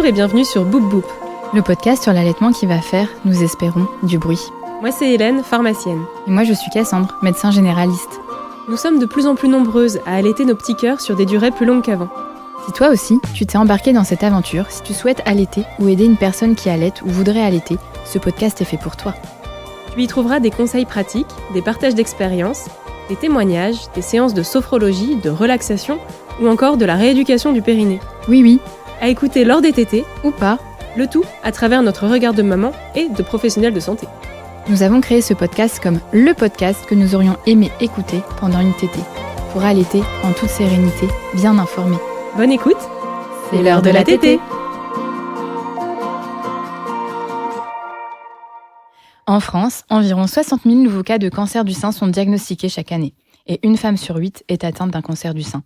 Bonjour et bienvenue sur Boop Boop, le podcast sur l'allaitement qui va faire, nous espérons, du bruit. Moi c'est Hélène, pharmacienne. Et moi je suis Cassandre, médecin généraliste. Nous sommes de plus en plus nombreuses à allaiter nos petits cœurs sur des durées plus longues qu'avant. Si toi aussi, tu t'es embarqué dans cette aventure, si tu souhaites allaiter ou aider une personne qui allaite ou voudrait allaiter, ce podcast est fait pour toi. Tu y trouveras des conseils pratiques, des partages d'expériences, des témoignages, des séances de sophrologie, de relaxation ou encore de la rééducation du périnée. Oui, à écouter lors des tétés ou pas, le tout à travers notre regard de maman et de professionnels de santé. Nous avons créé ce podcast comme le podcast que nous aurions aimé écouter pendant une tétée, pour allaiter en toute sérénité, bien informé. Bonne écoute, c'est l'heure de la tétée. En France, environ 60 000 nouveaux cas de cancer du sein sont diagnostiqués chaque année, et une femme sur 8 est atteinte d'un cancer du sein.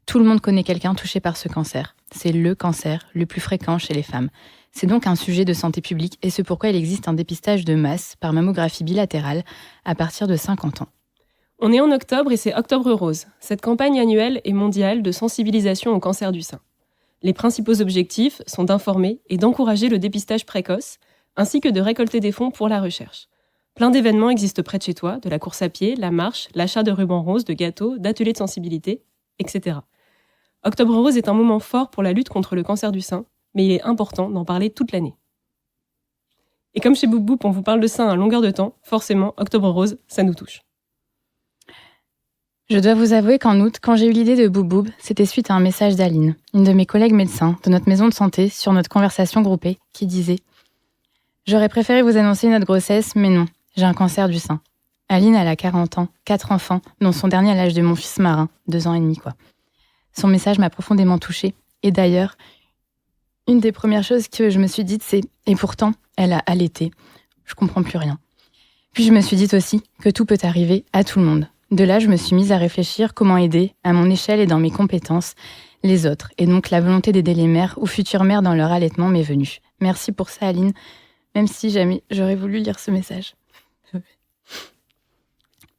Tout le monde connaît quelqu'un touché par ce cancer. C'est le cancer le plus fréquent chez les femmes. C'est donc un sujet de santé publique et c'est pourquoi il existe un dépistage de masse par mammographie bilatérale à partir de 50 ans. On est en octobre et c'est Octobre Rose, cette campagne annuelle et mondiale de sensibilisation au cancer du sein. Les principaux objectifs sont d'informer et d'encourager le dépistage précoce, ainsi que de récolter des fonds pour la recherche. Plein d'événements existent près de chez toi, de la course à pied, la marche, l'achat de rubans roses, de gâteaux, d'ateliers de sensibilité, etc. Octobre Rose est un moment fort pour la lutte contre le cancer du sein, mais il est important d'en parler toute l'année. Et comme chez Boop Boop, on vous parle de sein à longueur de temps, forcément, Octobre Rose, ça nous touche. Je dois vous avouer qu'en août, quand j'ai eu l'idée de Boop Boop, c'était suite à un message d'Aline, une de mes collègues médecins de notre maison de santé, sur notre conversation groupée, qui disait « J'aurais préféré vous annoncer notre grossesse, mais non, j'ai un cancer du sein. » Aline, elle a 40 ans, 4 enfants, dont son dernier à l'âge de mon fils Marin, 2 ans et demi, quoi. Son message m'a profondément touchée. Et d'ailleurs, une des premières choses que je me suis dites, c'est « Et pourtant, elle a allaité. Je comprends plus rien. » Puis je me suis dit aussi que tout peut arriver à tout le monde. De là, je me suis mise à réfléchir comment aider, à mon échelle et dans mes compétences, les autres. Et donc, la volonté d'aider les mères ou futures mères dans leur allaitement m'est venue. Merci pour ça, Aline, même si jamais j'aurais voulu lire ce message.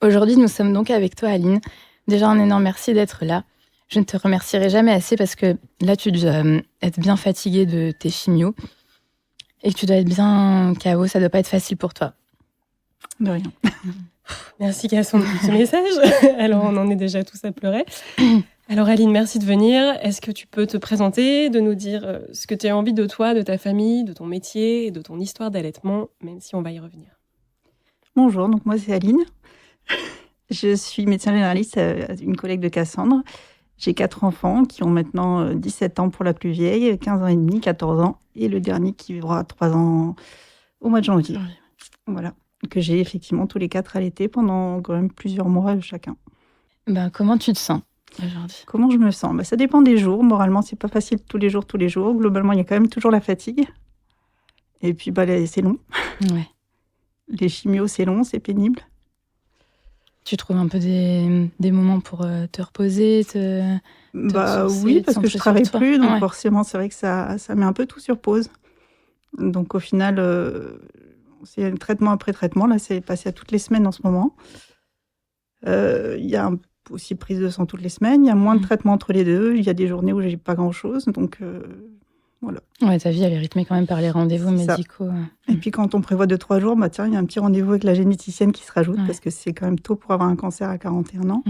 Aujourd'hui, nous sommes donc avec toi, Aline. Déjà, un énorme merci d'être là. Je ne te remercierai jamais assez parce que là, tu dois être bien fatiguée de tes chimios et que tu dois être bien KO. Ça ne doit pas être facile pour toi. De rien. Merci Cassandre pour ce message. Alors, on en est déjà tous à pleurer. Alors Aline, merci de venir. Est-ce que tu peux te présenter, de nous dire ce que tu as envie de toi, de ta famille, de ton métier et de ton histoire d'allaitement, même si on va y revenir. Bonjour, donc moi c'est Aline. Je suis médecin généraliste, une collègue de Cassandre. J'ai 4 enfants qui ont maintenant 17 ans pour la plus vieille, 15 ans et demi, 14 ans, et le dernier qui vivra 3 ans au mois de janvier. Voilà, que j'ai effectivement tous les 4 allaités pendant quand même plusieurs mois chacun. Comment tu te sens aujourd'hui ? Comment je me sens ? Ça dépend des jours. Moralement, c'est pas facile tous les jours. Globalement, il y a quand même toujours la fatigue. Et puis, c'est long. Ouais. Les chimios, c'est long, c'est pénible. Tu trouves un peu des moments pour te reposer, oui, parce que je travaille plus, donc forcément, c'est vrai que ça met un peu tout sur pause. Donc au final, c'est un traitement après traitement. Là, c'est passé à toutes les semaines en ce moment. Il y a aussi prise de sang toutes les semaines. Il y a moins de traitements entre les deux. Il y a des journées où j'ai pas grand-chose, donc voilà. Ouais, ta vie, elle est rythmée quand même par les rendez-vous médicaux. Et puis quand on prévoit 2-3 jours, il y a un petit rendez-vous avec la généticienne qui se rajoute, parce que c'est quand même tôt pour avoir un cancer à 41 ans.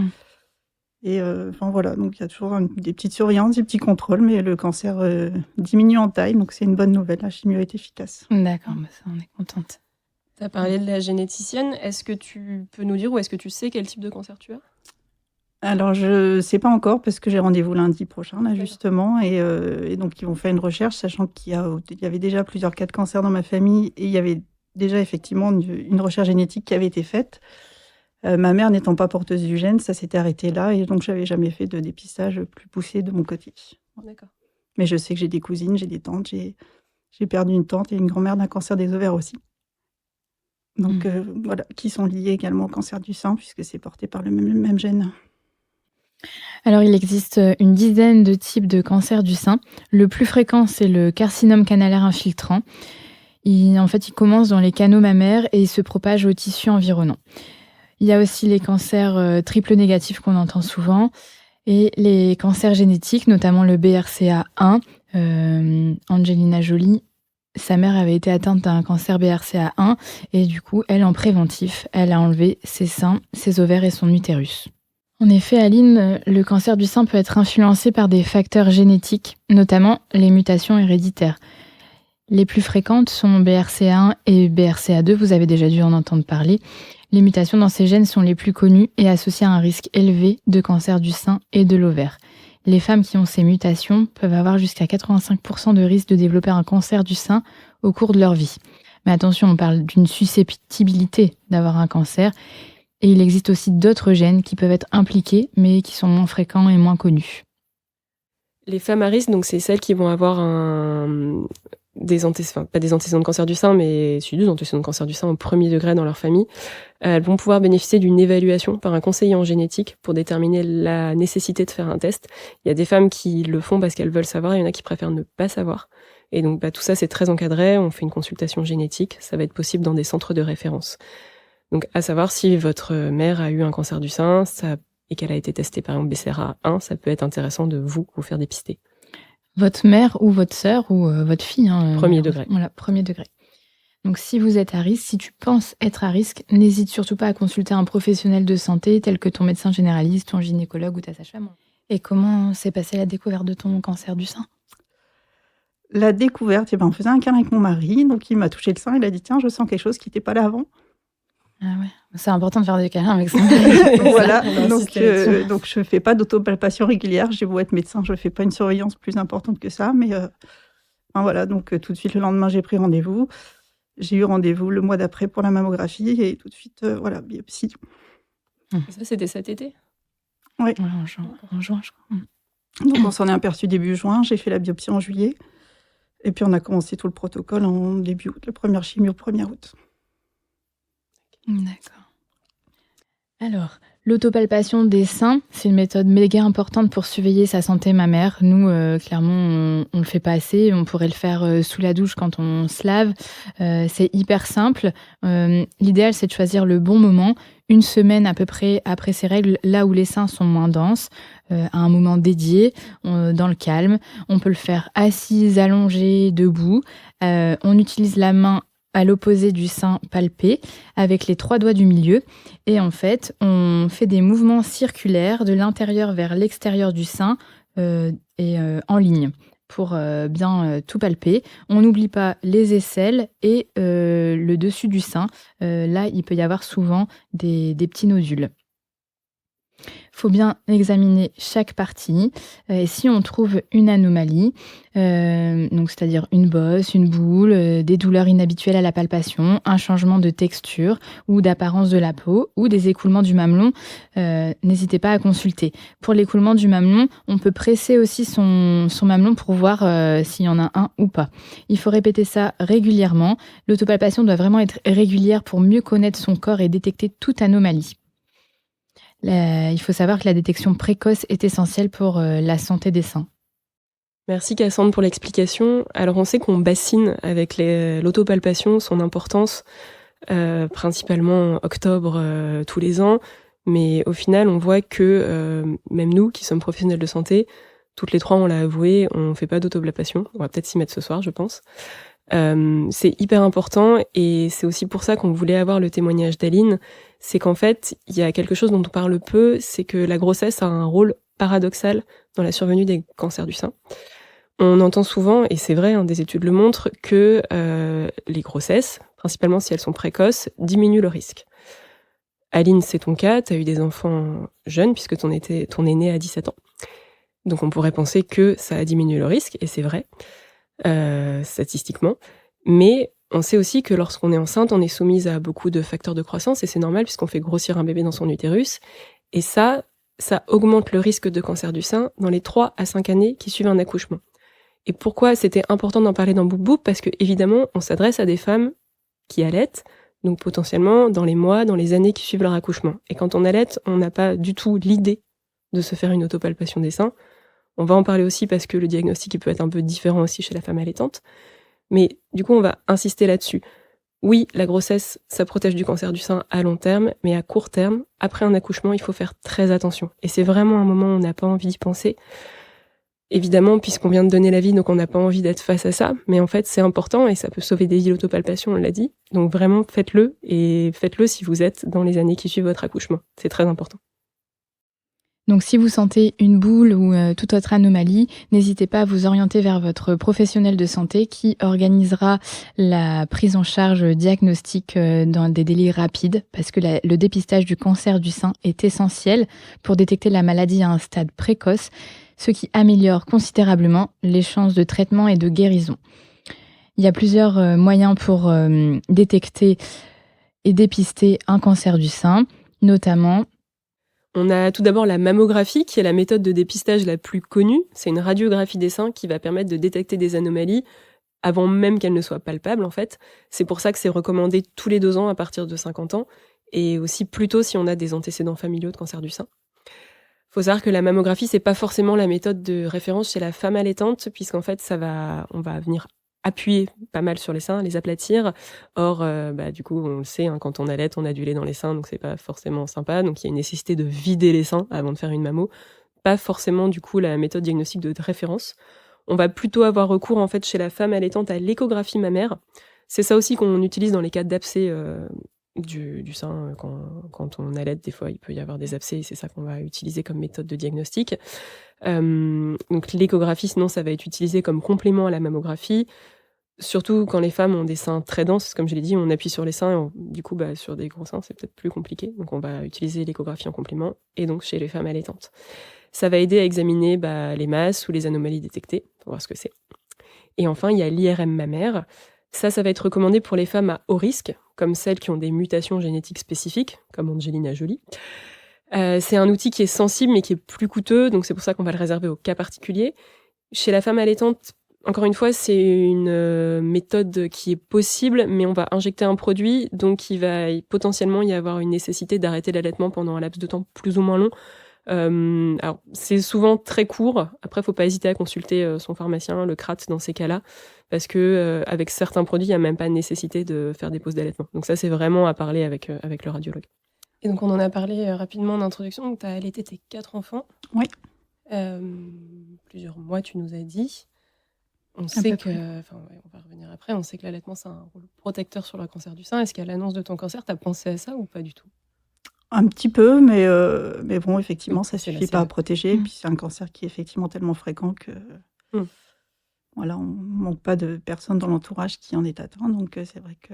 Et voilà, donc il y a toujours des petites surveillances, des petits contrôles, mais le cancer diminue en taille, donc c'est une bonne nouvelle. La chimio est efficace. D'accord, ça, on est contente. Tu as parlé de la généticienne. Est-ce que tu peux nous dire ou est-ce que tu sais quel type de cancer tu as ? Alors, je ne sais pas encore parce que j'ai rendez-vous lundi prochain, là, justement. Et donc, ils vont faire une recherche, sachant qu'il y avait déjà plusieurs cas de cancer dans ma famille et il y avait déjà effectivement une recherche génétique qui avait été faite. Ma mère n'étant pas porteuse du gène, ça s'était arrêté là. Et donc, je n'avais jamais fait de dépistage plus poussé de mon côté. D'accord. Mais je sais que j'ai des cousines, j'ai des tantes. J'ai perdu une tante et une grand-mère d'un cancer des ovaires aussi. Donc, voilà, qui sont liés également au cancer du sein puisque c'est porté par le même gène. Alors, il existe une dizaine de types de cancer du sein. Le plus fréquent, c'est le carcinome canalaire infiltrant. Il commence dans les canaux mammaires et il se propage aux tissus environnants. Il y a aussi les cancers triple négatifs qu'on entend souvent et les cancers génétiques, notamment le BRCA1, Angelina Jolie, sa mère avait été atteinte d'un cancer BRCA1 et du coup, elle, en préventif, elle a enlevé ses seins, ses ovaires et son utérus. En effet, Aline, le cancer du sein peut être influencé par des facteurs génétiques, notamment les mutations héréditaires. Les plus fréquentes sont BRCA1 et BRCA2, vous avez déjà dû en entendre parler. Les mutations dans ces gènes sont les plus connues et associées à un risque élevé de cancer du sein et de l'ovaire. Les femmes qui ont ces mutations peuvent avoir jusqu'à 85% de risque de développer un cancer du sein au cours de leur vie. Mais attention, on parle d'une susceptibilité d'avoir un cancer. Et il existe aussi d'autres gènes qui peuvent être impliqués, mais qui sont moins fréquents et moins connus. Les femmes à risque, donc c'est celles qui vont avoir pas des antécédents de cancer du sein, mais des antécédents de cancer du sein au premier degré dans leur famille. Elles vont pouvoir bénéficier d'une évaluation par un conseiller en génétique pour déterminer la nécessité de faire un test. Il y a des femmes qui le font parce qu'elles veulent savoir, il y en a qui préfèrent ne pas savoir. Et donc tout ça, c'est très encadré, on fait une consultation génétique, ça va être possible dans des centres de référence. Donc à savoir si votre mère a eu un cancer du sein et qu'elle a été testée par exemple BCR1, ça peut être intéressant de vous faire dépister. Votre mère ou votre sœur ou votre fille. Premier degré. Voilà, premier degré. Donc si vous êtes à risque, si tu penses être à risque, n'hésite surtout pas à consulter un professionnel de santé tel que ton médecin généraliste, ton gynécologue ou ta sage-femme. Et comment s'est passée la découverte de ton cancer du sein ? La découverte, on faisait un câlin avec mon mari, donc il m'a touché le sein, il a dit « Tiens, je sens quelque chose qui n'était pas là avant ». Ah ouais, c'est important de faire des câlins avec ça. Voilà, donc je ne fais pas d'autopalpation régulière, j'ai beau être médecin, je ne fais pas une surveillance plus importante que ça, mais voilà, donc tout de suite le lendemain j'ai pris rendez-vous. J'ai eu rendez-vous le mois d'après pour la mammographie et tout de suite, biopsie. Ça, c'était cet été ? Oui. Ouais, en juin, je crois. Donc on s'en est aperçu début juin, j'ai fait la biopsie en juillet. Et puis on a commencé tout le protocole en début août, la première chimio 1er août. D'accord. Alors, l'autopalpation des seins, c'est une méthode méga importante pour surveiller sa santé mammaire. Nous, clairement, on le fait pas assez. On pourrait le faire sous la douche quand on se lave. C'est hyper simple. L'idéal, c'est de choisir le bon moment, 1 semaine à peu près après ses règles, là où les seins sont moins denses, à un moment dédié, dans le calme. On peut le faire assise, allongée, debout. On utilise la main à l'opposé du sein palpé, avec les 3 doigts du milieu. Et en fait, on fait des mouvements circulaires de l'intérieur vers l'extérieur du sein en ligne pour bien tout palper. On n'oublie pas les aisselles et le dessus du sein. Là, il peut y avoir souvent des petits nodules. Il faut bien examiner chaque partie. Et si on trouve une anomalie, donc c'est-à-dire une bosse, une boule, des douleurs inhabituelles à la palpation, un changement de texture ou d'apparence de la peau ou des écoulements du mamelon, n'hésitez pas à consulter. Pour l'écoulement du mamelon, on peut presser aussi son mamelon pour voir s'il y en a un ou pas. Il faut répéter ça régulièrement. L'autopalpation doit vraiment être régulière pour mieux connaître son corps et détecter toute anomalie. Il faut savoir que la détection précoce est essentielle pour la santé des seins. Merci Cassandre pour l'explication. Alors on sait qu'on bassine avec l'autopalpation, son importance, principalement en octobre tous les ans, mais au final on voit que même nous qui sommes professionnels de santé, toutes les 3 on l'a avoué, on fait pas d'autopalpation, on va peut-être s'y mettre ce soir je pense. C'est hyper important et c'est aussi pour ça qu'on voulait avoir le témoignage d'Aline, c'est qu'en fait, il y a quelque chose dont on parle peu, c'est que la grossesse a un rôle paradoxal dans la survenue des cancers du sein. On entend souvent, et c'est vrai, des études le montrent, que les grossesses, principalement si elles sont précoces, diminuent le risque. Aline, c'est ton cas, tu as eu des enfants jeunes puisque ton est né à 17 ans. Donc on pourrait penser que ça a diminué le risque, et c'est vrai. Statistiquement, mais on sait aussi que lorsqu'on est enceinte, on est soumise à beaucoup de facteurs de croissance et c'est normal puisqu'on fait grossir un bébé dans son utérus et ça augmente le risque de cancer du sein dans les 3 à 5 années qui suivent un accouchement. Et pourquoi c'était important d'en parler dans Boop Boop ? Parce que évidemment, on s'adresse à des femmes qui allaitent, donc potentiellement dans les mois, dans les années qui suivent leur accouchement. Et quand on allaite, on n'a pas du tout l'idée de se faire une autopalpation des seins. On va en parler aussi parce que le diagnostic il peut être un peu différent aussi chez la femme allaitante. Mais du coup, on va insister là-dessus. Oui, la grossesse, ça protège du cancer du sein à long terme, mais à court terme, après un accouchement, il faut faire très attention. Et c'est vraiment un moment où on n'a pas envie d'y penser. Évidemment, puisqu'on vient de donner l'avis, donc on n'a pas envie d'être face à ça, mais en fait, c'est important et ça peut sauver des vies, l'autopalpation, on l'a dit. Donc vraiment, faites-le, et faites-le si vous êtes dans les années qui suivent votre accouchement. C'est très important. Donc si vous sentez une boule ou toute autre anomalie, n'hésitez pas à vous orienter vers votre professionnel de santé qui organisera la prise en charge diagnostique dans des délais rapides, parce que le dépistage du cancer du sein est essentiel pour détecter la maladie à un stade précoce, ce qui améliore considérablement les chances de traitement et de guérison. Il y a plusieurs moyens pour détecter et dépister un cancer du sein, notamment... On a tout d'abord la mammographie, qui est la méthode de dépistage la plus connue. C'est une radiographie des seins qui va permettre de détecter des anomalies avant même qu'elles ne soient palpables, en fait. C'est pour ça que c'est recommandé tous les 2 ans à partir de 50 ans, et aussi plus tôt si on a des antécédents familiaux de cancer du sein. Il faut savoir que la mammographie, c'est pas forcément la méthode de référence chez la femme allaitante, puisqu'en fait, on va venir appuyer pas mal sur les seins, les aplatir. Or, du coup, on le sait, quand on allaite, on a du lait dans les seins, donc c'est pas forcément sympa. Donc il y a une nécessité de vider les seins avant de faire une mammo. Pas forcément, du coup, la méthode diagnostique de référence. On va plutôt avoir recours, en fait, chez la femme allaitante à l'échographie mammaire. C'est ça aussi qu'on utilise dans les cas d'abcès du sein. Quand on allaite, des fois, il peut y avoir des abcès, et c'est ça qu'on va utiliser comme méthode de diagnostic. Donc l'échographie, sinon, ça va être utilisé comme complément à la mammographie, surtout quand les femmes ont des seins très denses. Comme je l'ai dit, on appuie sur les seins, et du coup, sur des gros seins, c'est peut-être plus compliqué. Donc on va utiliser l'échographie en complément, et donc chez les femmes allaitantes. Ça va aider à examiner les masses ou les anomalies détectées, pour voir ce que c'est. Et enfin, il y a l'IRM mammaire. Ça va être recommandé pour les femmes à haut risque, comme celles qui ont des mutations génétiques spécifiques, comme Angelina Jolie. C'est un outil qui est sensible, mais qui est plus coûteux, donc c'est pour ça qu'on va le réserver aux cas particuliers. Chez la femme allaitante, encore une fois, c'est une méthode qui est possible, mais on va injecter un produit, donc il va potentiellement y avoir une nécessité d'arrêter l'allaitement pendant un laps de temps plus ou moins long. Alors, c'est souvent très court. Après, il ne faut pas hésiter à consulter son pharmacien, le CRAT, dans ces cas-là, parce que avec certains produits, il n'y a même pas de nécessité de faire des pauses d'allaitement. Donc ça, c'est vraiment à parler avec le radiologue. Et donc, on en a parlé rapidement en introduction. Donc, tu as allaité tes 4 enfants. Oui. Plusieurs mois, tu nous as dit. On sait que, on va revenir après, on sait que l'allaitement, c'est un rôle protecteur sur le cancer du sein. Est-ce qu'à l'annonce de ton cancer, tu as pensé à ça ou pas du tout ? Un petit peu, mais bon, effectivement, ça ne suffit pas à protéger. Et puis, c'est un cancer qui est effectivement tellement fréquent que voilà, on ne manque pas de personnes dans l'entourage qui en est atteint. Donc, c'est vrai que...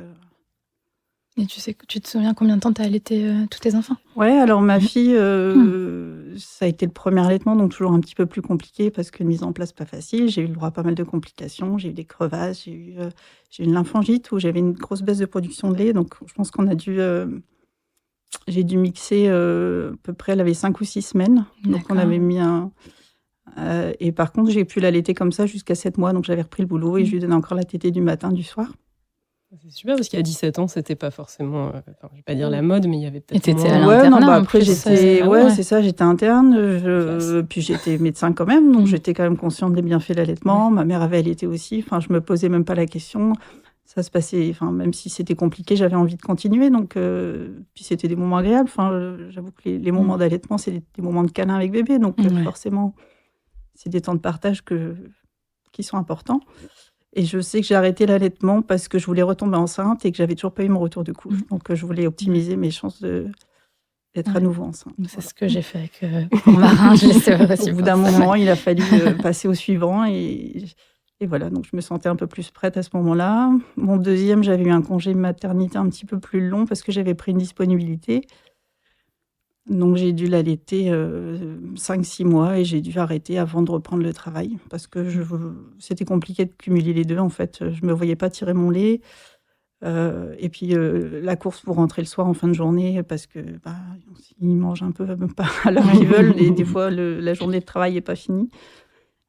Et tu te souviens combien de temps tu as allaité tous tes enfants ? Ouais, alors ma fille, ça a été le premier allaitement, donc toujours un petit peu plus compliqué parce que mise en place pas facile. J'ai eu le droit à pas mal de complications, j'ai eu des crevasses, j'ai eu une lymphangite où j'avais une grosse baisse de production de lait. Donc je pense qu'on a dû, j'ai dû mixer à peu près, elle avait 5 ou 6 semaines. Donc on avait mis et par contre, j'ai pu l'allaiter comme ça jusqu'à 7 mois. Donc j'avais repris le boulot et je lui donnais encore la tétée du matin, du soir. C'est super parce qu'il y a 17 ans, c'était pas forcément, je vais pas dire la mode, mais il y avait peut-être. Et t'étais à l'internat. Après j'étais, c'est ça, j'étais interne, puis j'étais médecin quand même, donc j'étais quand même consciente des bienfaits de l'allaitement. Ma mère avait allaité aussi, je me posais même pas la question. Ça se passait, même si c'était compliqué, j'avais envie de continuer, donc puis c'était des moments agréables. J'avoue que les moments d'allaitement, c'est des moments de câlin avec bébé, donc forcément, c'est des temps de partage qui sont importants. Et je sais que j'ai arrêté l'allaitement parce que je voulais retomber enceinte et que j'avais toujours pas eu mon retour de couche. Donc, je voulais optimiser mes chances d'être à nouveau enceinte. C'est ce que j'ai fait avec mon marin. Au bout d'un moment, il a fallu passer au suivant. Et voilà, donc je me sentais un peu plus prête à ce moment-là. Mon deuxième, j'avais eu un congé maternité un petit peu plus long parce que j'avais pris une disponibilité. Donc, j'ai dû l'allaiter 5-6 mois et j'ai dû arrêter avant de reprendre le travail parce que c'était compliqué de cumuler les deux. En fait, je ne me voyais pas tirer mon lait. Et puis, la course pour rentrer le soir en fin de journée parce que ils mangent un peu pas à l'heure qu'ils veulent et des fois, la journée de travail n'est pas finie.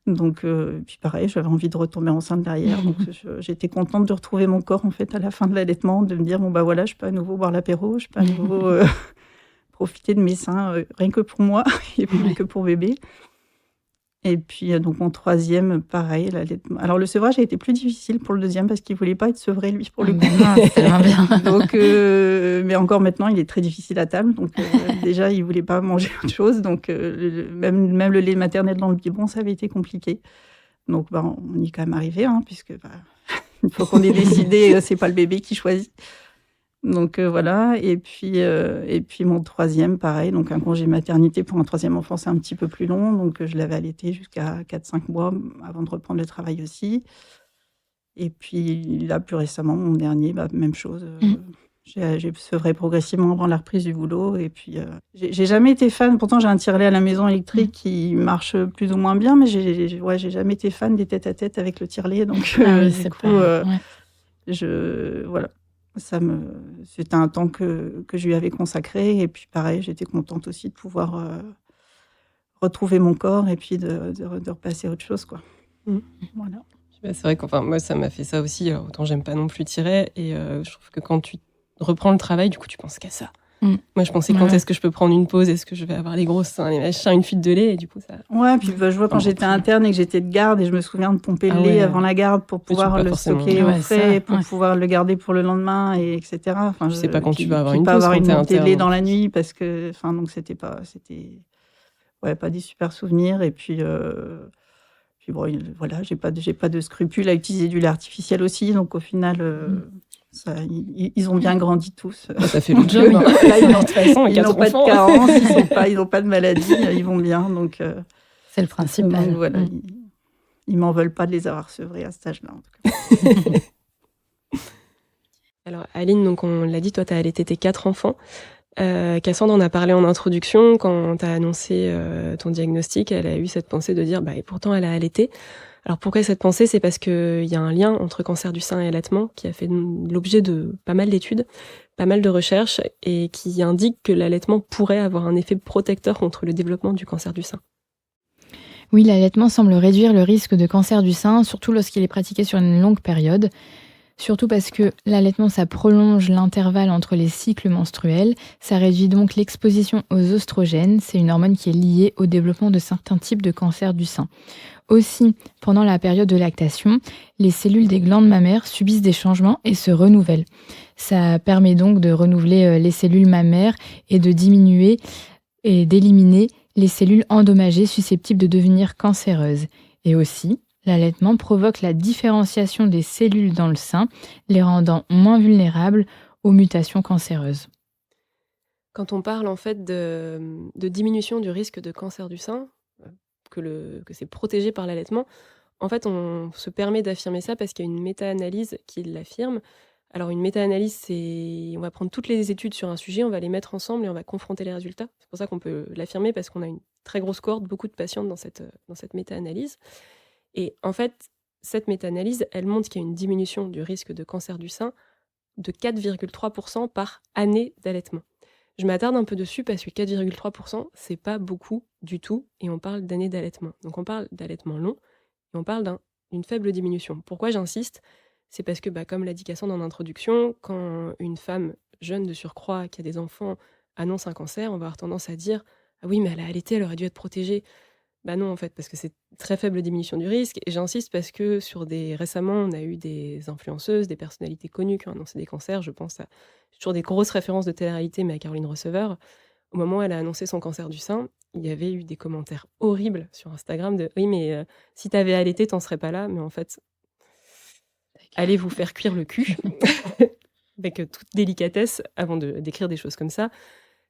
Donc, puis pareil, j'avais envie de retomber enceinte derrière. Donc, j'étais contente de retrouver mon corps en fait à la fin de l'allaitement, de me dire voilà, je peux à nouveau boire l'apéro, je peux à nouveau... profiter de mes seins, rien que pour moi et plus que pour bébé. Et puis, donc mon troisième, pareil, l'allaitement. Alors, le sevrage a été plus difficile pour le deuxième parce qu'il ne voulait pas être sevré, lui, pour le coup. C'est tellement bien. Donc, mais encore maintenant, il est très difficile à table. Donc, déjà, il ne voulait pas manger autre chose. Donc, même le lait maternel dans le biberon, ça avait été compliqué. Donc, on y est quand même arrivé, puisque une fois qu'on est décidé, ce n'est pas le bébé qui choisit. Donc voilà, et puis mon troisième, pareil, donc un congé maternité pour un troisième enfant, c'est un petit peu plus long, donc je l'avais allaité jusqu'à 4-5 mois avant de reprendre le travail aussi. Et puis là, plus récemment, mon dernier, même chose. J'ai sevré progressivement avant la reprise du boulot, et puis j'ai jamais été fan, pourtant j'ai un tire-lait à la maison électrique qui marche plus ou moins bien, mais j'ai jamais été fan des tête-à-tête avec le tire-lait, donc du coup, voilà. C'était un temps que je lui avais consacré, et puis pareil, j'étais contente aussi de pouvoir retrouver mon corps et puis de repasser à autre chose, quoi. Voilà. C'est vrai que moi, ça m'a fait ça aussi. Autant j'aime pas non plus tirer, et je trouve que quand tu reprends le travail, du coup, tu penses qu'à ça. Moi, je pensais quand est-ce que je peux prendre une pause, est-ce que je vais avoir les grosses seins, les machins, une fuite de lait, et du coup, ça... Ouais, puis je vois quand j'étais interne et que j'étais de garde, et je me souviens de pomper le lait avant la garde pour pouvoir le stocker au frais, pour pouvoir le garder pour le lendemain, et etc. Je sais pas quand tu vas avoir une pause, avoir une montée de lait dans la nuit, parce que, donc c'était pas des super souvenirs, et puis bon, voilà, j'ai pas de scrupules à utiliser du lait artificiel aussi, donc au final... ils ont bien grandi tous. Ça fait le job. De toute façon, ils n'ont pas de carence, ils n'ont pas de maladie, ils vont bien. Donc, c'est le principal. Donc, voilà, ils m'en veulent pas de les avoir sevrés à cet âge-là, en tout cas. Alors, Aline, donc on l'a dit, toi, tu as allaité tes 4 enfants. Cassandre en a parlé en introduction. Quand tu as annoncé ton diagnostic, elle a eu cette pensée de dire, et pourtant, elle a allaité. Alors pourquoi cette pensée ? C'est parce qu'il y a un lien entre cancer du sein et allaitement qui a fait l'objet de pas mal d'études, pas mal de recherches, et qui indique que l'allaitement pourrait avoir un effet protecteur contre le développement du cancer du sein. Oui, l'allaitement semble réduire le risque de cancer du sein, surtout lorsqu'il est pratiqué sur une longue période. Surtout parce que l'allaitement, ça prolonge l'intervalle entre les cycles menstruels, ça réduit donc l'exposition aux oestrogènes, c'est une hormone qui est liée au développement de certains types de cancers du sein. Aussi, pendant la période de lactation, les cellules des glandes mammaires subissent des changements et se renouvellent. Ça permet donc de renouveler les cellules mammaires et de diminuer et d'éliminer les cellules endommagées susceptibles de devenir cancéreuses. Et aussi, l'allaitement provoque la différenciation des cellules dans le sein, les rendant moins vulnérables aux mutations cancéreuses. Quand on parle en fait de diminution du risque de cancer du sein, que c'est protégé par l'allaitement, en fait, on se permet d'affirmer ça parce qu'il y a une méta-analyse qui l'affirme. Alors, une méta-analyse, on va prendre toutes les études sur un sujet, on va les mettre ensemble et on va confronter les résultats. C'est pour ça qu'on peut l'affirmer, parce qu'on a une très grosse cohorte, beaucoup de patientes dans cette méta-analyse. Et en fait, cette méta-analyse, elle montre qu'il y a une diminution du risque de cancer du sein de 4,3% par année d'allaitement. Je m'attarde un peu dessus parce que 4,3%, c'est pas beaucoup du tout, et on parle d'années d'allaitement. Donc on parle d'allaitement long, et on parle d'une faible diminution. Pourquoi j'insiste ? C'est parce que, comme l'a dit Cassandre en introduction, quand une femme jeune de surcroît qui a des enfants annonce un cancer, on va avoir tendance à dire « Ah oui, mais elle a allaité, elle aurait dû être protégée ». Non, en fait, parce que c'est très faible diminution du risque. Et j'insiste parce que récemment, on a eu des influenceuses, des personnalités connues qui ont annoncé des cancers. Je pense à toujours des grosses références de télé-réalité, mais à Caroline Receveur. Au moment où elle a annoncé son cancer du sein, il y avait eu des commentaires horribles sur Instagram de « Oui, mais si t'avais allaité, t'en serais pas là. » Mais en fait, allez vous faire cuire le cul avec toute délicatesse avant d'écrire des choses comme ça.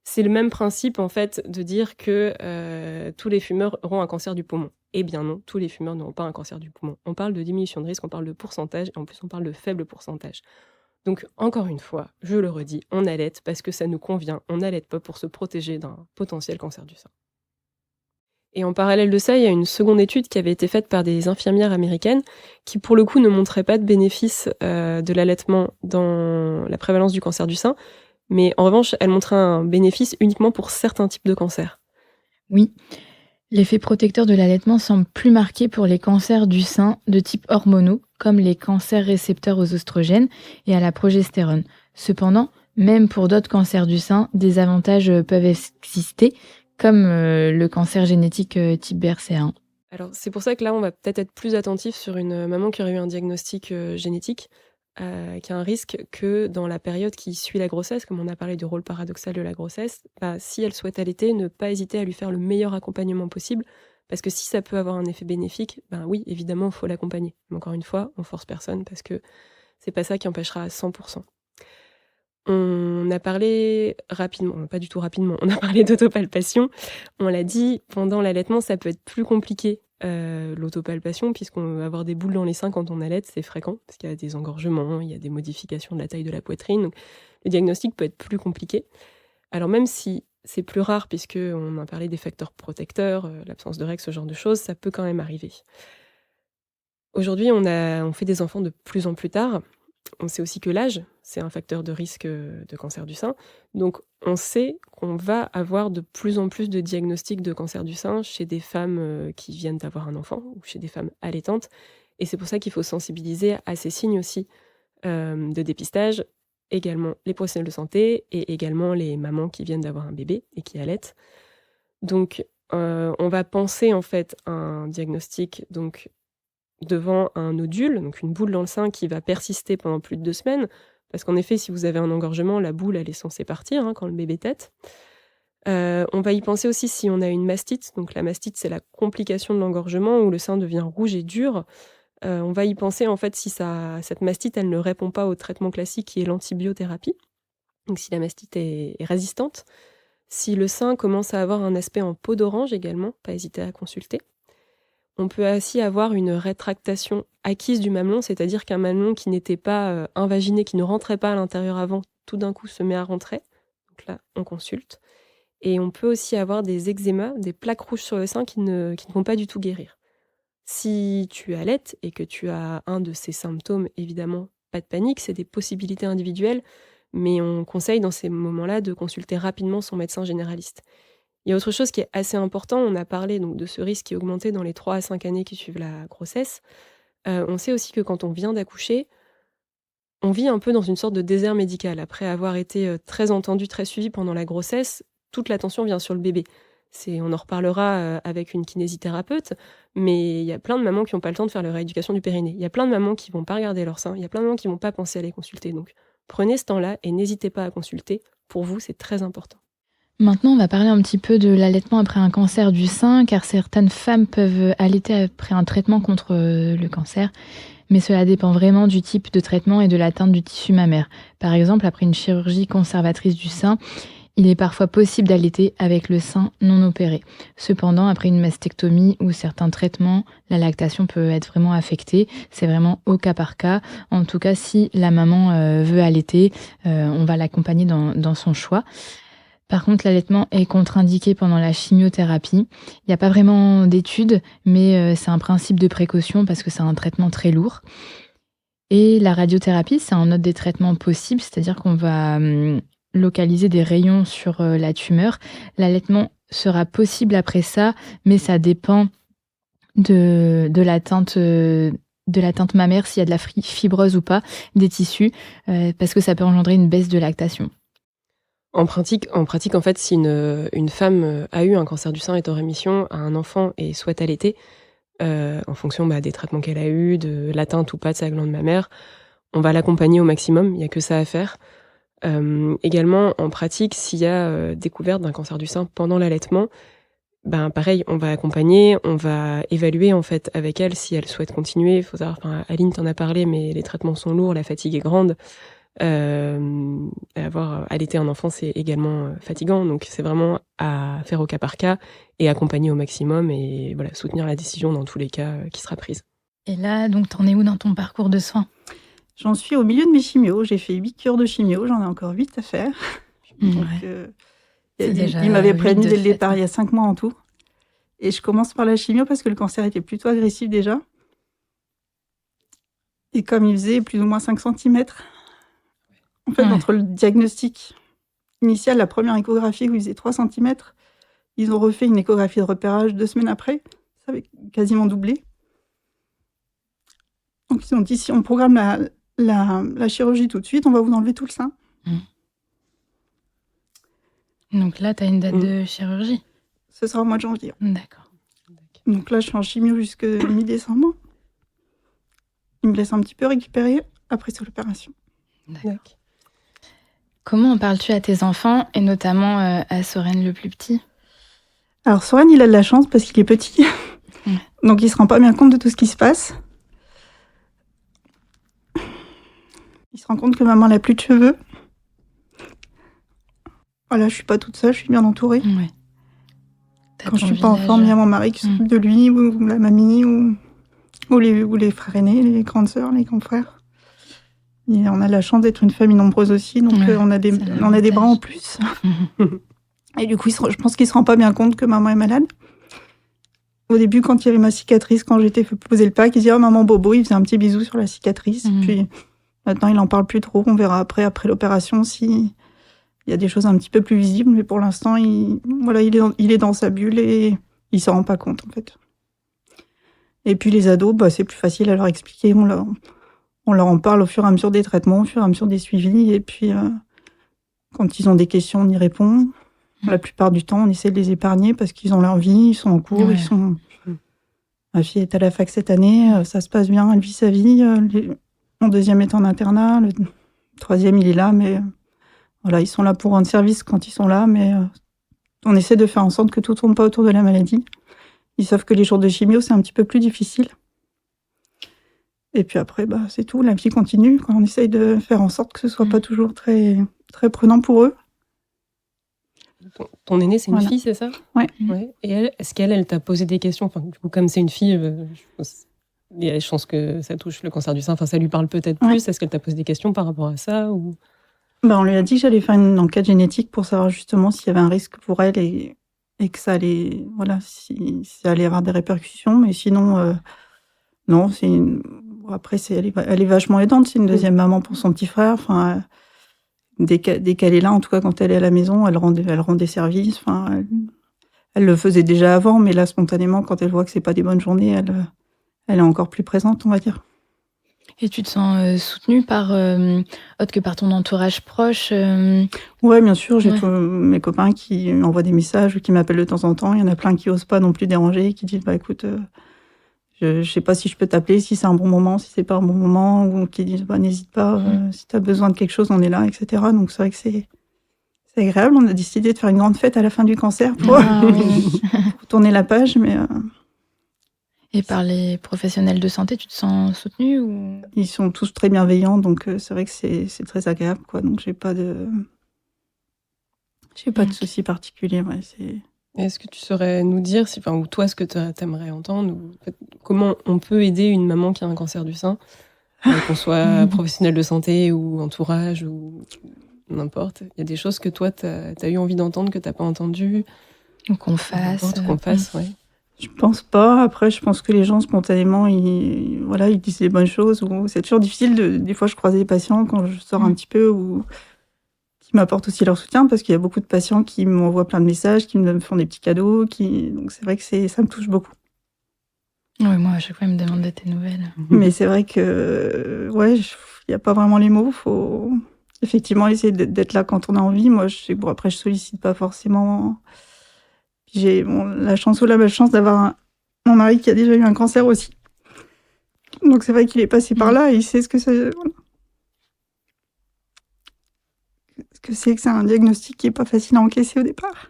C'est le même principe, en fait, de dire que tous les fumeurs auront un cancer du poumon. Eh bien non, tous les fumeurs n'auront pas un cancer du poumon. On parle de diminution de risque, on parle de pourcentage, et en plus on parle de faible pourcentage. Donc, encore une fois, je le redis, on allaite parce que ça nous convient. On n'allaite pas pour se protéger d'un potentiel cancer du sein. Et en parallèle de ça, il y a une seconde étude qui avait été faite par des infirmières américaines qui, pour le coup, ne montrait pas de bénéfice de l'allaitement dans la prévalence du cancer du sein. Mais en revanche, elle montrait un bénéfice uniquement pour certains types de cancers. Oui, l'effet protecteur de l'allaitement semble plus marqué pour les cancers du sein de type hormonaux, comme les cancers récepteurs aux oestrogènes et à la progestérone. Cependant, même pour d'autres cancers du sein, des avantages peuvent exister, comme le cancer génétique type BRCA1. Alors, c'est pour ça que là, on va peut-être être plus attentif sur une maman qui aurait eu un diagnostic génétique, qui a un risque que dans la période qui suit la grossesse, comme on a parlé du rôle paradoxal de la grossesse, si elle souhaite allaiter, ne pas hésiter à lui faire le meilleur accompagnement possible, parce que si ça peut avoir un effet bénéfique, oui, évidemment, il faut l'accompagner. Mais encore une fois, on force personne, parce que c'est pas ça qui empêchera à 100%. On a parlé rapidement, pas du tout rapidement, on a parlé d'autopalpation. On l'a dit, pendant l'allaitement, ça peut être plus compliqué, l'autopalpation, puisqu'on va avoir des boules dans les seins quand on allaite, c'est fréquent, parce qu'il y a des engorgements, il y a des modifications de la taille de la poitrine. Donc, le diagnostic peut être plus compliqué. Alors même si c'est plus rare, puisqu'on a parlé des facteurs protecteurs, l'absence de règles, ce genre de choses, ça peut quand même arriver. Aujourd'hui, on fait des enfants de plus en plus tard. On sait aussi que l'âge, c'est un facteur de risque de cancer du sein. Donc, on sait qu'on va avoir de plus en plus de diagnostics de cancer du sein chez des femmes qui viennent d'avoir un enfant ou chez des femmes allaitantes. Et c'est pour ça qu'il faut sensibiliser à ces signes aussi de dépistage, également les professionnels de santé et également les mamans qui viennent d'avoir un bébé et qui allaitent. Donc, on va penser en fait à un diagnostic devant un nodule, donc une boule dans le sein qui va persister pendant plus de 2 semaines, parce qu'en effet, si vous avez un engorgement, la boule, elle est censée partir quand le bébé tète. On va y penser aussi si on a une mastite. Donc la mastite, c'est la complication de l'engorgement où le sein devient rouge et dur. On va y penser en fait si cette mastite, elle ne répond pas au traitement classique qui est l'antibiothérapie. Donc si la mastite est résistante. Si le sein commence à avoir un aspect en peau d'orange également, pas hésiter à consulter. On peut aussi avoir une rétractation acquise du mamelon, c'est-à-dire qu'un mamelon qui n'était pas invaginé, qui ne rentrait pas à l'intérieur avant, tout d'un coup se met à rentrer. Donc là, on consulte. Et on peut aussi avoir des eczémas, des plaques rouges sur le sein qui ne vont pas du tout guérir. Si tu allaites et que tu as un de ces symptômes, évidemment, pas de panique, c'est des possibilités individuelles, mais on conseille dans ces moments-là de consulter rapidement son médecin généraliste. Il y a autre chose qui est assez important, on a parlé donc de ce risque qui est augmenté dans les 3 à 5 années qui suivent la grossesse. On sait aussi que quand on vient d'accoucher, on vit un peu dans une sorte de désert médical. Après avoir été très entendu, très suivi pendant la grossesse, toute l'attention vient sur le bébé. On en reparlera avec une kinésithérapeute, mais il y a plein de mamans qui n'ont pas le temps de faire leur rééducation du périnée. Il y a plein de mamans qui ne vont pas regarder leur sein, il y a plein de mamans qui ne vont pas penser à les consulter. Donc prenez ce temps-là et n'hésitez pas à consulter. Pour vous, c'est très important. Maintenant, on va parler un petit peu de l'allaitement après un cancer du sein, car certaines femmes peuvent allaiter après un traitement contre le cancer, mais cela dépend vraiment du type de traitement et de l'atteinte du tissu mammaire. Par exemple, après une chirurgie conservatrice du sein, il est parfois possible d'allaiter avec le sein non opéré. Cependant, après une mastectomie ou certains traitements, la lactation peut être vraiment affectée. C'est vraiment au cas par cas. En tout cas, si la maman veut allaiter, on va l'accompagner dans son choix. Par contre, l'allaitement est contre-indiqué pendant la chimiothérapie. Il n'y a pas vraiment d'études, mais c'est un principe de précaution parce que c'est un traitement très lourd. Et la radiothérapie, c'est un autre des traitements possibles, c'est-à-dire qu'on va localiser des rayons sur la tumeur. L'allaitement sera possible après ça, mais ça dépend de l'atteinte mammaire, s'il y a de la fibrose ou pas des tissus, parce que ça peut engendrer une baisse de lactation. En pratique, en fait, si une femme a eu un cancer du sein, est en rémission, a un enfant et souhaite allaiter, en fonction des traitements qu'elle a eus, de l'atteinte ou pas de sa glande mammaire, on va l'accompagner au maximum, il n'y a que ça à faire. Également, en pratique, s'il y a découverte d'un cancer du sein pendant l'allaitement, pareil, on va accompagner, on va évaluer en fait avec elle si elle souhaite continuer. Il faut savoir, Aline t'en a parlé, mais les traitements sont lourds, la fatigue est grande. Avoir allaité un enfant, c'est également fatigant, donc c'est vraiment à faire au cas par cas et accompagner au maximum et voilà, soutenir la décision dans tous les cas qui sera prise. Et là, donc, t'en es où dans ton parcours de soins ? J'en suis au milieu de mes chimios. J'ai fait 8 cures de chimio, j'en ai encore 8 à faire. Donc, il m'avait prévenu dès le départ, il y a 5 mois en tout. Et je commence par la chimio parce que le cancer était plutôt agressif déjà. Et comme il faisait plus ou moins 5 cm, en fait, entre le diagnostic initial, la première échographie où il faisait 3 cm, ils ont refait une échographie de repérage 2 semaines après. Ça avait quasiment doublé. Donc, ils ont dit, si on programme la chirurgie tout de suite, on va vous enlever tout le sein. Donc là, tu as une date de chirurgie ? Ce sera au mois de janvier. D'accord. Donc là, je suis en chimio jusque mi-décembre. Il me laisse un petit peu récupérer. Après, c'est l'opération. D'accord. Comment en parles-tu à tes enfants, et notamment à Soren le plus petit ? Alors Soren, il a de la chance parce qu'il est petit. Donc il se rend pas bien compte de tout ce qui se passe. Il se rend compte que maman n'a plus de cheveux. Voilà, je suis pas toute seule, je suis bien entourée. Ouais. Quand je suis pas en forme, il y a mon mari qui s'occupe de lui, ou la mamie, ou les frères aînés, les grandes sœurs, les grands frères. Et on a la chance d'être une famille nombreuse aussi, donc on a des bras en plus. Et du coup, je pense qu'il se rend pas bien compte que maman est malade. Au début, quand il y avait ma cicatrice, quand j'étais fait poser le pack, il disait « Oh, maman bobo », il faisait un petit bisou sur la cicatrice. Puis maintenant, il en parle plus trop. On verra après l'opération, s'il y a des choses un petit peu plus visibles. Mais pour l'instant, il est dans sa bulle et il s'en rend pas compte, en fait. Et puis les ados, c'est plus facile à leur expliquer. On leur en parle au fur et à mesure des traitements, au fur et à mesure des suivis. Et puis, quand ils ont des questions, on y répond. La plupart du temps, on essaie de les épargner parce qu'ils ont leur vie, ils sont en cours, Ma fille est à la fac cette année, ça se passe bien, elle vit sa vie. Mon deuxième est en internat, le troisième, il est là, mais voilà, ils sont là pour rendre service quand ils sont là, mais on essaie de faire en sorte que tout tourne pas autour de la maladie. Ils savent que les jours de chimio, c'est un petit peu plus difficile. Et puis après, c'est tout, la vie continue. On essaye de faire en sorte que ce soit pas toujours très, très prenant pour eux. Ton aînée, c'est une fille, c'est ça ? Ouais. Et elle, est-ce qu'elle t'a posé des questions ? Enfin, du coup, comme c'est une fille, il y a des chances que ça touche le cancer du sein. Enfin, ça lui parle peut-être plus. Est-ce qu'elle t'a posé des questions par rapport à ça ou... On lui a dit que j'allais faire une enquête génétique pour savoir justement s'il y avait un risque pour elle et que ça allait, si ça allait avoir des répercussions. Mais sinon, non, après, elle est vachement aidante. C'est une deuxième maman pour son petit frère. Enfin, dès qu'elle est là, en tout cas quand elle est à la maison, elle rend des services. Enfin, elle le faisait déjà avant, mais là, spontanément, quand elle voit que c'est pas des bonnes journées, elle est encore plus présente, on va dire. Et tu te sens soutenue par autre que par ton entourage proche Ouais, bien sûr. J'ai tous mes copains qui m'envoient des messages ou qui m'appellent de temps en temps. Il y en a plein qui osent pas non plus déranger, qui disent écoute, je sais pas si je peux t'appeler, si c'est un bon moment, si c'est pas un bon moment, ou qui disent n'hésite pas, si t'as besoin de quelque chose, on est là, etc. Donc c'est vrai que c'est agréable. On a décidé de faire une grande fête à la fin du cancer pour tourner la page, mais. Et par les professionnels de santé, tu te sens soutenue ou... Ils sont tous très bienveillants, donc c'est vrai que c'est très agréable, quoi. Donc j'ai pas de soucis particuliers. Ouais, Est-ce que tu saurais nous dire, ou toi, ce que tu aimerais entendre, ou comment on peut aider une maman qui a un cancer du sein, qu'on soit professionnel de santé ou entourage ou n'importe. Il y a des choses que toi, tu as eu envie d'entendre que tu n'as pas entendues. Ou qu'on fasse. Ouais. Je pense pas. Après, je pense que les gens, spontanément, ils disent les bonnes choses. C'est toujours difficile. Des fois, je croise des patients quand je sors un petit peu ou qui m'apportent aussi leur soutien parce qu'il y a beaucoup de patients qui m'envoient plein de messages, qui me font des petits cadeaux. Donc, c'est vrai que ça me touche beaucoup. Oui, moi, à chaque fois, ils me demandent de tes nouvelles. Mais c'est vrai que, il n'y a pas vraiment les mots. Faut effectivement essayer d'être là quand on a envie. Moi, après, je sollicite pas forcément. J'ai la chance ou la malchance d'avoir mon mari qui a déjà eu un cancer aussi. Donc c'est vrai qu'il est passé par là et il sait ce que c'est. Ce que c'est un diagnostic qui est pas facile à encaisser au départ.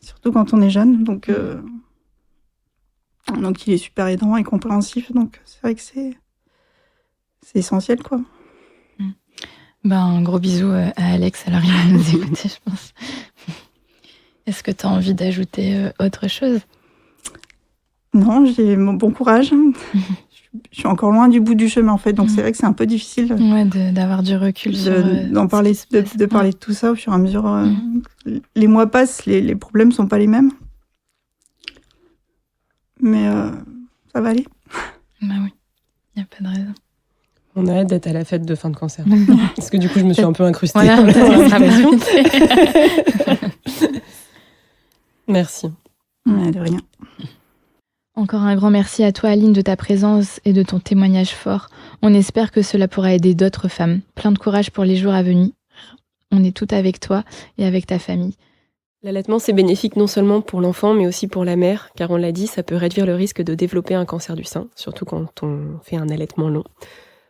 Surtout quand on est jeune. Donc il est super aidant et compréhensif. Donc c'est vrai que c'est essentiel, quoi. Un gros bisou à Alex, elle arrive à nous écouter, je pense. Est-ce que tu as envie d'ajouter autre chose ? Non, j'ai mon bon courage. Je suis encore loin du bout du chemin, en fait. Donc, c'est vrai que c'est un peu difficile d'avoir du recul d'en parler, de parler de tout ça au fur et à mesure. Les mois passent, les problèmes ne sont pas les mêmes. Mais ça va aller. Oui, il n'y a pas de raison. On a hâte d'être à la fête de fin de cancer. Parce que du coup, je me suis un peu incrustée. Merci. De rien. Encore un grand merci à toi, Aline, de ta présence et de ton témoignage fort. On espère que cela pourra aider d'autres femmes. Plein de courage pour les jours à venir. On est toutes avec toi et avec ta famille. L'allaitement, c'est bénéfique non seulement pour l'enfant, mais aussi pour la mère, car on l'a dit, ça peut réduire le risque de développer un cancer du sein, surtout quand on fait un allaitement long.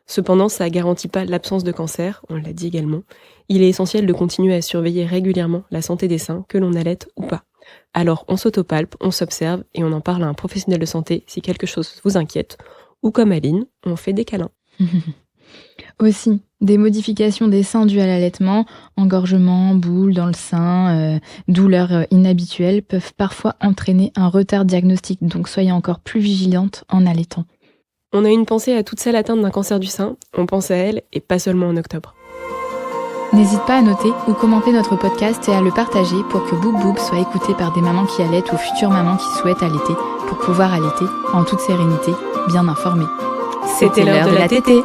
Cependant, ça ne garantit pas l'absence de cancer, on l'a dit également. Il est essentiel de continuer à surveiller régulièrement la santé des seins, que l'on allaite ou pas. Alors, on s'autopalpe, on s'observe et on en parle à un professionnel de santé si quelque chose vous inquiète. Ou comme Aline, on fait des câlins. Aussi, des modifications des seins dues à l'allaitement, engorgement, boules dans le sein, douleurs inhabituelles peuvent parfois entraîner un retard diagnostique, donc soyez encore plus vigilante en allaitant. On a une pensée à toutes celles atteintes d'un cancer du sein, on pense à elles et pas seulement en octobre. N'hésite pas à noter ou commenter notre podcast et à le partager pour que Boub Boub soit écouté par des mamans qui allaitent ou futures mamans qui souhaitent allaiter pour pouvoir allaiter en toute sérénité, bien informées. C'était l'heure de la tétée.